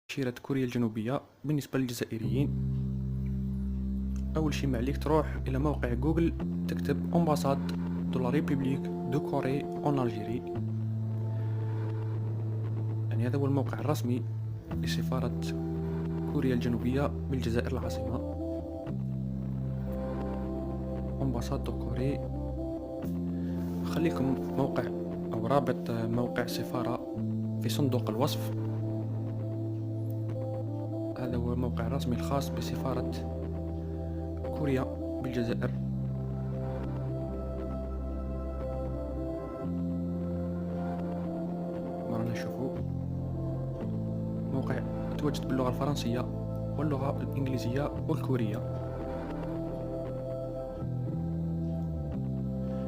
تأشيرة كوريا الجنوبية بالنسبة للجزائريين. أول شي ما عليك تروح إلى موقع جوجل، تكتب أمباساد دو لا ريبوبليك دو كوري أون ألجيري، يعني هذا هو الموقع الرسمي لسفارة كوريا الجنوبية بالجزائر العاصمة. أمباساد دو كوري. خليكم موقع أو رابط موقع السفارة في صندوق الوصف. هذا هو الموقع الرسمي الخاص بسفارة كوريا بالجزائر. ورانا نشوفو موقع متواجد باللغة الفرنسية واللغة الإنجليزية والكورية.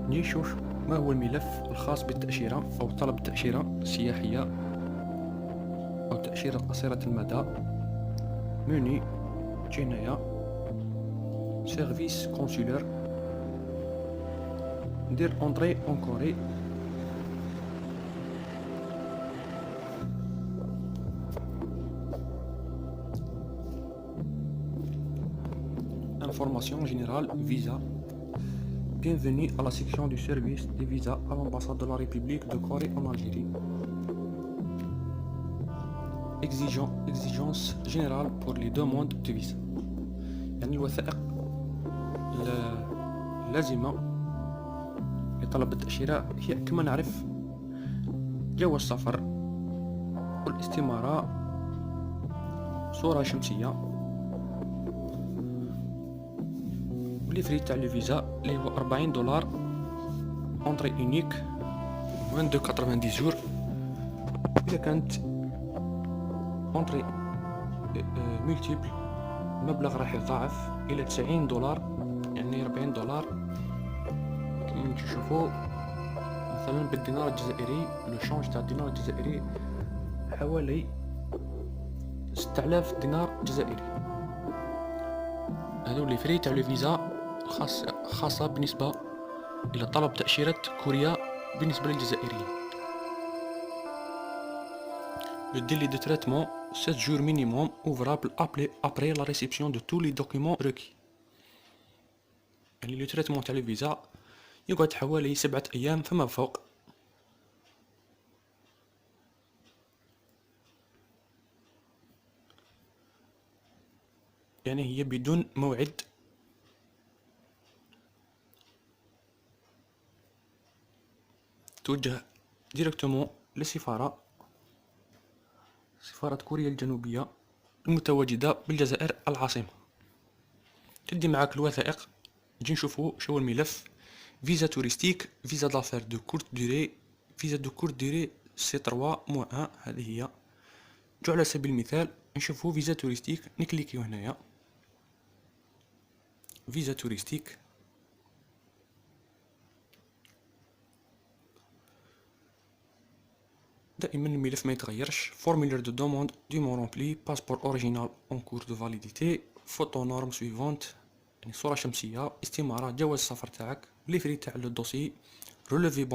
نشوف ما هو الملف الخاص بالتأشيرة أو طلب التأشيرة السياحية أو تأشيرة قصيرة المدى. مني تجي هنايا سيرفيس كونسولير، ندير اونطري اون كوري. Information générale, visa. Bienvenue à la section du service des visas à l'ambassade de la République de Corée en Algérie. Exigence générale pour les demandes de visa. يعني الوثائق اللازمة لطلب التأشيرة هي كما نعرف جواز سفر والاستمارة، صورة شمسية، والليفري تاع الفيزا اللي هو $40 اونطري اونيك 22.90 جور. إذا كانت اونطري ملتيبل المبلغ راح يتضاعف إلى $90، يعني $40. كما تشوفوا مثلا بالدينار الجزائري لو شونج تاع الدينار الجزائري حوالي 6000 دينار جزائري. هذو لي فري تاع لو فيزا خاصة بالنسبة إلى طلب تأشيرة كوريا بالنسبة للجزائريين. Le délai de traitement 7 jours minimum ouvrable après la réception de tous les documents requis. يعني لو تريتمون تاع الفيزا يقعد حوالي 7 أيام فما فوق. يعني هي بدون موعد. توجه ديريكتومون للسفارة، سفارة كوريا الجنوبية المتواجدة بالجزائر العاصمة. تدي معاك الوثائق. نجي نشوفو شو الملف. فيزا توريستيك، فيزا دافير دو كورت دوري، فيزا دو كورت دوري سي 3 هذه هي. جو على سبيل المثال نشوفو فيزا توريستيك، نكليكيو هنايا فيزا توريستيك. دائما الملف ما يتغيرش. فورمولير دو دوموند دومون رومبلي، باسبور اوريجينال اون كور دو فاليديتي، فوتو نورم سويفونت يعني صورة شمسية، استمارة، جواز السفر تاعك، ليفري تاع لو دوسي، رولوفي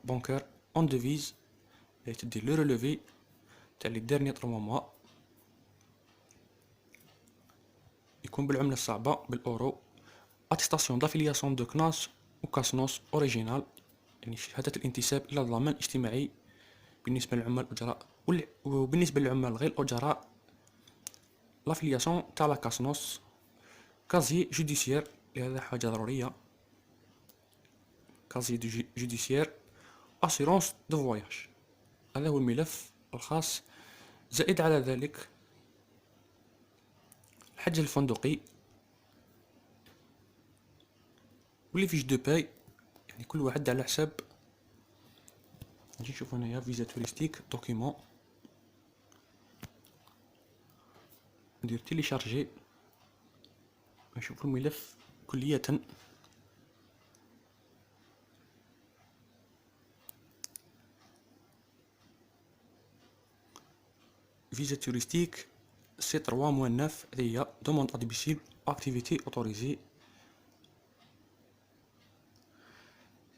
بانكر اون ديفيز، تدير لو رولوفي تاع لي ديرني 3 موا، يكون بالعملة الصعبة بالأورو. اتستاسيون دافيلياسيون دو كناس وكاسنوس اوريجينال، يعني شهادة الانتساب إلى الضمان الاجتماعي بالنسبة للعمال الأجراء، وبالنسبة للعمال غير الأجراء لافيلياسيون تاع لا كاسنوس. كازي جوديسيير لهذا حاجة ضرورية، كازي جوديسيير. أسيرونس دو فواياج، هذا هو الملف الخاص. زائد على ذلك الحجز الفندقي ولي فيش دو باي، يعني كل واحد على حساب. نجي نشوف هنايا فيزا توريستيك دوكيمون، ندير تيليشارجي نشوف الملف كلية. فيزا توريستيك سي 3-9 هي دوموند ادميسيبل اكتيفيتي اوتوريزي.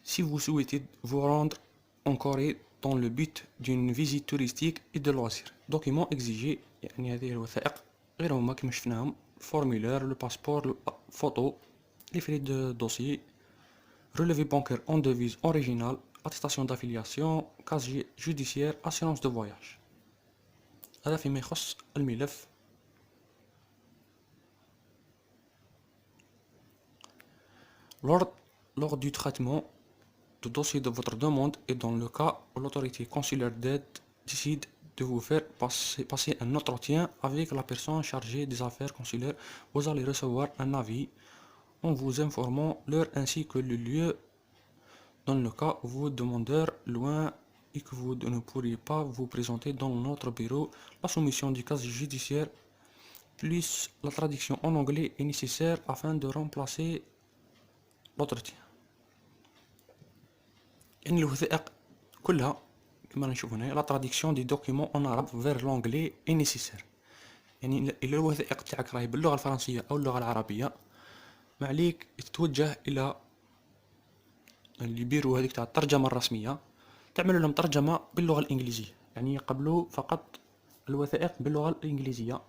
Si vous souhaitez vous rendre en Corée dans le but d'une visite touristique et de loisirs. Documents exigés يعني هذه الوثائق غير هما كما شفناهم الفورمulaire le passeport photo les frais de dossier relevé bancaire en devise originale attestation d'affiliation casier judiciaire assurance de voyage. هذا فيما يخص الملف. Lors du traitement du dossier de votre demande et dans le cas où l'autorité consulaire d'aide décide de vous faire passer un entretien avec la personne chargée des affaires consulaires, vous allez recevoir un avis en vous informant l'heure ainsi que le lieu dans le cas où votre demandeur loin et que vous ne pourriez pas vous présenter dans notre bureau. La soumission du casier judiciaire plus la traduction en anglais est nécessaire afin de remplacer l'entretien. يعني الوثائق كلها كما نشوف هنا لا traduction des documents en arabe vers l'anglais est nécessaire. يعني إلا الوثائق تاعك راهي باللغة الفرنسية أو اللغة العربية ما عليك تتوجه إلى اللي بيرو هذيك تاع الترجمة الرسمية تعمل لهم ترجمة باللغة الإنجليزية، يعني يقبلوا فقط الوثائق باللغة الإنجليزية.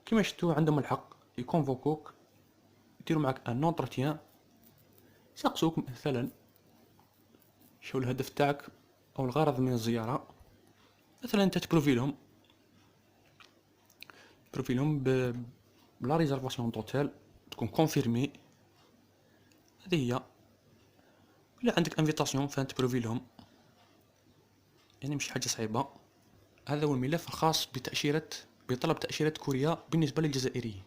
كما شفتوا عندهم الحق يكونفوكوك يديروا معك ان انترتيان، يسقسوك مثلا شو الهدف تاعك او الغرض من الزيارة، مثلا انت تبروفي لهم بلا ريزرفاسيون دوتيل تكون كونفيرمي، هذه هي. ولا عندك انفيتاسيون فين تبروفي لهم، يعني مش حاجة صعيبة. هذا هو الملف الخاص بطلب تأشيرة كوريا بالنسبة للجزائريين.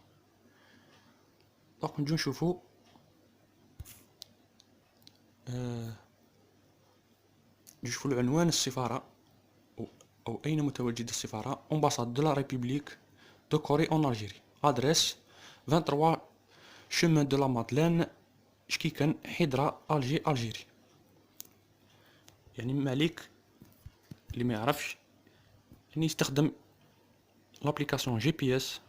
دونك نجو نشوفو نشوفو العنوان السفارة أو أين متواجدة السفارة. أمباساد دو لا ريبوبليك دو كوري أون ألجيري، أدريس 23 شومان دو لا مادلين شكيكن حيدرا ألجيري. يعني ما عليك اللي ما يعرفش يعني يستخدم لابليكاسيون جي بي اس،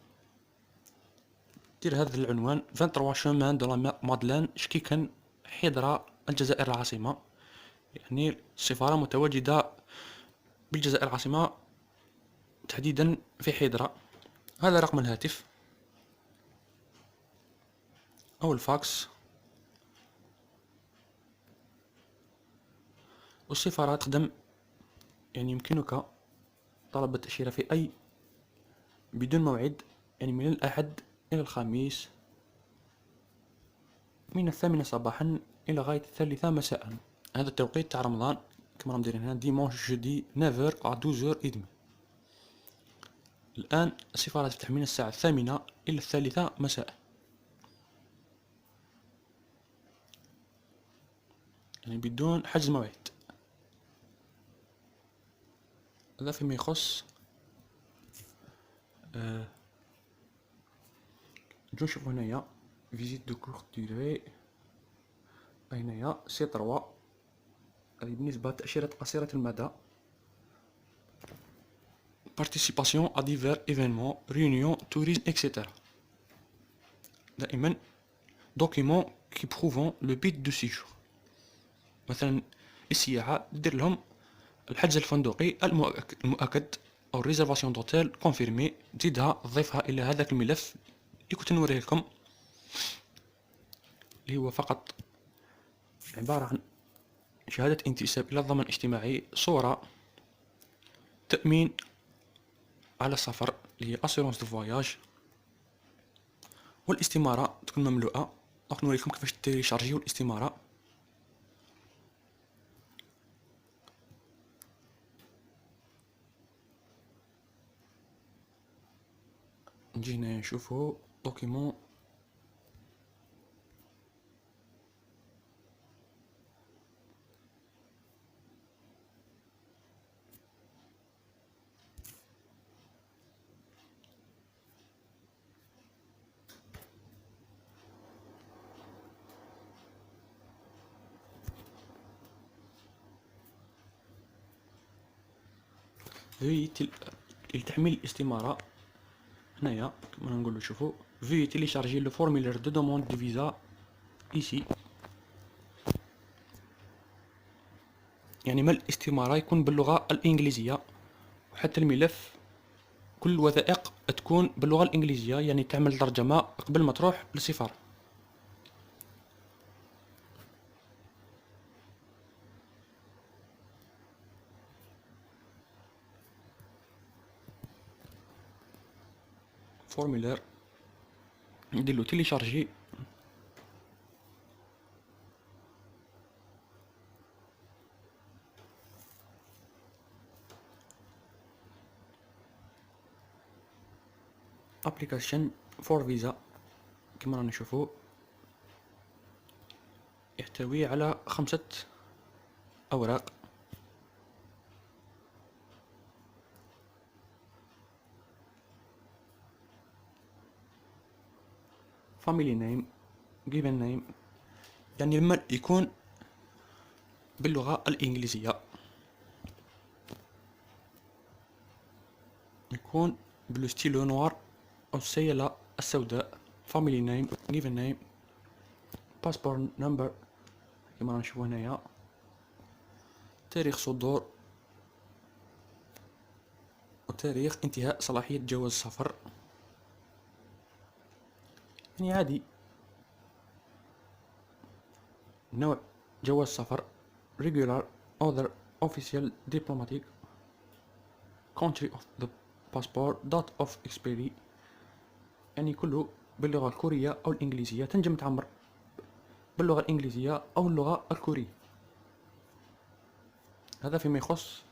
دير هذا العنوان 23 شومان دو لا مادلين شكيكن حيدرا الجزائر العاصمة، يعني السفارة متواجدة بالجزائر العاصمة تحديدا في حيدرا. هذا رقم الهاتف أو الفاكس. والسفارة تخدم يعني يمكنك طلب التأشيرة في أي بدون موعد، يعني من الأحد إلى الخميس من 8 صباحا إلى غاية 3 مساء. هذا التوقيت تاع رمضان كما راهم دايرين هنا ديمونش جودي 9h à 12h30. الآن السفارة تفتح من الساعة 8 إلى 3 مساء، يعني بدون حجز موعد. هذا فيما يخص نجو نشوفو هنايا فيزيت دو كورت دوري، هنايا سي 3 هذه بالنسبة لتأشيرة قصيرة المدى. participation à divers événements réunions tourisme etc. دائما documents qui prouvent le but du séjour، مثلا السياحة دير لهم الحجز الفندقي المؤكد او ريزرفاسيون دوتيل كونفيرمي، تزيدها تضيفها الى هذاك الملف اللي كنت نوريه لكم، اللي هو فقط عبارة عن شهادة انتساب الى الضمان الاجتماعي، صورة، تأمين على السفر اللي هي assurance de voyage، والاستمارة تكون مملوءة. راح نوريكم كيفاش تيليشارجيو الاستمارة. نجي هنا نشوفو دوكيمون. لتحميل الاستمارة هنايا كما نقولو شوفو في télécharger le formulaire de demande de visa ici. يعني ملء الاستمارة يكون باللغة الإنجليزية، وحتى الملف كل الوثائق تكون باللغة الإنجليزية، يعني تعمل ترجمة قبل ما تروح للسفارة. فورمولير نديرلو تيليشارجي، ابليكاشن فور فيزا كما رانا نشوفو يحتوي على 5 أوراق. family name given name، يعني لما يكون باللغة الإنجليزية يكون بالستيلو نوار أو السيلة السوداء. family name given name passport number كما رانا نشوفو هنايا، تاريخ صدور وتاريخ انتهاء صلاحية جواز السفر، يعني عادي. نوع جواز سفر regular other official diplomatic country of the passport date of expiry، يعني كله باللغة الكورية أو الإنجليزية، تنجم تعمر باللغة الإنجليزية أو اللغة الكورية. هذا فيما يخص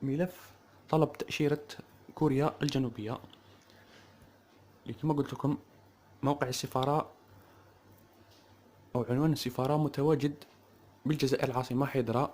ملف طلب تأشيرة كوريا الجنوبية. كما قلت لكم موقع السفارة أو عنوان السفارة متواجد بالجزائر العاصمة حيدرا.